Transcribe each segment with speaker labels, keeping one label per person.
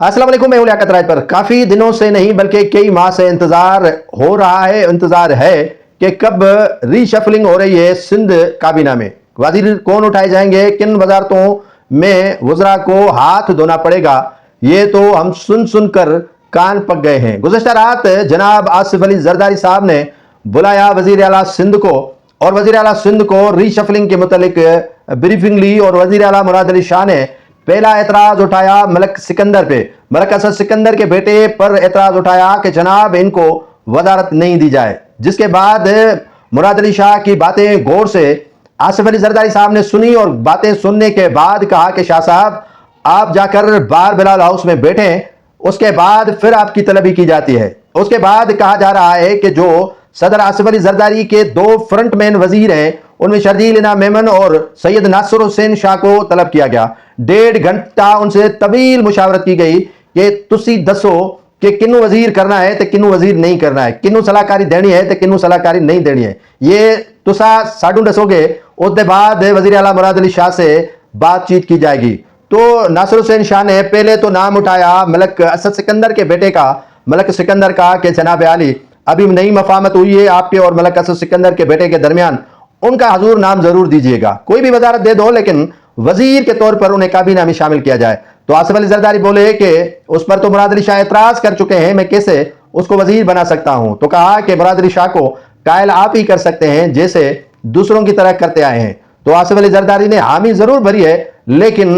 Speaker 1: अस्सलाम वालेकुम। मैं हूं लियाकत राज पर। काफी दिनों से नहीं बल्कि कई माह से इंतजार हो रहा है, इंतजार है कि कब रीशफलिंग हो रही है सिंध काबीना में। वजीर कौन उठाए जाएंगे, किन वजारतों में वज़रा को हाथ धोना पड़ेगा, ये तो हम सुन सुनकर कान पक गए हैं। गुज़श्ता रात जनाब आसिफ अली जरदारी साहब ने बुलाया वजीर आला सिंध को और वजीर आला सिंध को रीशफलिंग के मुतालिक ब्रीफिंग ली और वजीर आला मुराद अली शाह ने पहला एतराज उठाया मलक सिकंदर पे, मलक असद सिकंदर के बेटे पर एतराज उठाया कि जनाब इनको वजारत नहीं दी जाए। जिसके बाद मुराद अली शाह की बातें गौर से आसिफ अली जरदारी साहब ने सुनी और बातें सुनने के बाद कहा कि शाह साहब आप जाकर बार बिलाल हाउस में बैठें, उसके बाद फिर आपकी तलबी की जाती है। उसके बाद कहा जा रहा है कि जो सदर आसिफ अली जरदारी के दो फ्रंटमैन वजीर हैं उनमें शर्जील इनाम मेमन और सैयद नासिर हुसैन शाह को तलब किया गया। 1.5 घंटा उनसे तवील मुशावरत की गई कि तुसी दसो कि किन्नू वजीर करना है तो किन्नू वजीर नहीं करना है, किन्नू सलाहकारी देनी है तो किन्नू सलाहकारी नहीं देनी है। ये तुसा साडू दसोगे, उसके बाद वजीर आला मुराद अली शाह से बातचीत की जाएगी। तो नासिर हुसैन शाह ने पहले तो नाम उठाया मलक असद सिकंदर के बेटे का, मलक सिकंदर का कि जनाब आली अभी नई मफामत हुई है आपके और मलक असद सिकंदर के बेटे के दरमियान, उनका हजूर नाम जरूर दीजिएगा। कोई भी वजारत दे दो लेकिन वजीर के तौर पर उन्हें काबीना में शामिल किया जाए। तो आसिफ अली जरदारी बोले कि उस पर तो मुराद अली शाह एतराज कर चुके हैं, मैं कैसे उसको वजीर बना सकता हूं। तो कहा कि मुराद अली शाह को कायल आप ही कर सकते हैं जैसे दूसरों की तरह करते आए हैं। तो आसिफ अली जरदारी ने हामी जरूर भरी है लेकिन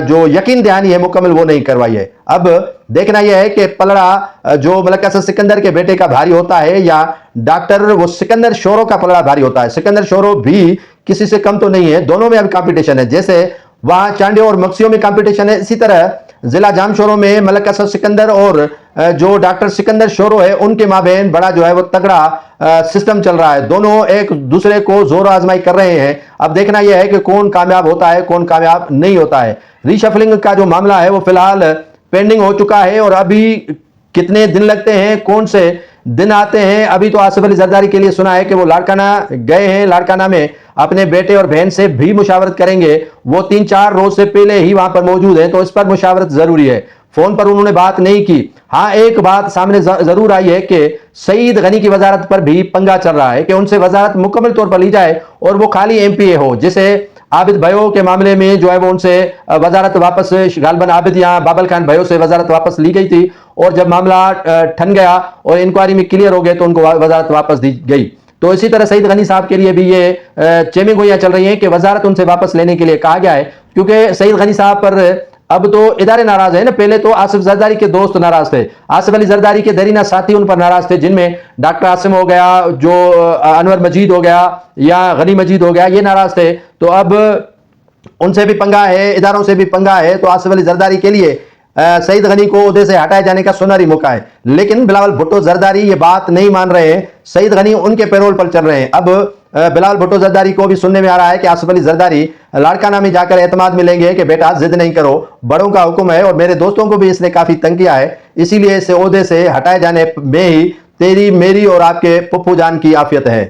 Speaker 1: जो यकीन दहानी है मुकम्मल वो नहीं करवाई है। अब देखना यह है कि पलड़ा जो मलक असद सिकंदर के बेटे का भारी होता है या डॉक्टर वो सिकंदर शोरो का पलड़ा भारी होता है। सिकंदर शोरो भी किसी से कम तो नहीं है, दोनों में अब कंपटीशन है। जैसे वहां चांडियों और मक्सियों में कंपटीशन है, इसी तरह जिला जाम शोरों में मलक असद सिकंदर और जो डॉक्टर सिकंदर शोरो है उनके माबेन बड़ा जो है वो तगड़ा सिस्टम चल रहा है। दोनों एक दूसरे को जोर आजमाई कर रहे हैं। अब देखना यह है कि कौन कामयाब होता है, कौन कामयाब नहीं होता है। रीशफलिंग का जो मामला है वो फिलहाल पेंडिंग हो चुका है और अभी कितने दिन लगते हैं, कौन से दिन आते हैं। अभी तो आसिफ अली जरदारी के लिए सुना है कि वो लाड़काना गए हैं, लाड़काना में अपने बेटे और बहन से भी मुशावरत करेंगे। वो 3-4 रोज से पहले ही वहां पर मौजूद है, तो इस पर मुशावरत जरूरी है। फोन पर उन्होंने बात नहीं की। हाँ, एक बात सामने जरूर आई है कि सईद गनी की वजारत पर भी पंगा चल रहा है कि उनसे वजारत मुकम्मल तौर पर ली जाए और वो खाली एमपीए हो। जिसे आबिद भयो के मामले में जो है वो उनसे वजारत वापस गालबन आबिद या बाबल खान भयो से वजारत वापस ली गई थी और जब मामला ठन गया और इंक्वायरी में क्लियर हो गए तो उनको वजारत वापस दी गई। तो इसी तरह सईद गनी साहब के लिए भी ये चेमी गोइयां चल रही हैं कि वजारत उनसे वापस लेने के लिए कहा गया है, क्योंकि सईद गनी साहब पर अब तो इदारे नाराज है ना। पहले तो आसिफ जरदारी के दोस्त नाराज थे, आसिफ अली जरदारी के दरीना साथी उन पर नाराज थे, जिनमें डॉक्टर आसिम हो गया, जो अनवर मजीद हो गया या गनी मजीद हो गया, ये नाराज थे। तो अब उनसे भी पंगा है, इदारों से भी पंगा है। तो आसिफ अली जरदारी के लिए सईद गनी को उहदे से हटाए जाने का सुनहरी मौका है। लेकिन बिलावल भुट्टो जरदारी ये बात नहीं मान रहे हैं, सईद गनी उनके पैरोल पर चल रहे हैं। अब बिलावल भुट्टो जरदारी को भी सुनने में आ रहा है कि आसिफ अली जरदारी लाड़काना में जाकर एतमाद मिलेंगे कि बेटा जिद नहीं करो, बड़ों का हुक्म है। और मेरे दोस्तों को भी इसने काफी तंग किया है, इसीलिए इसे ओहदे से हटाए जाने में ही तेरी मेरी और आपके पप्पू जान की आफियत है।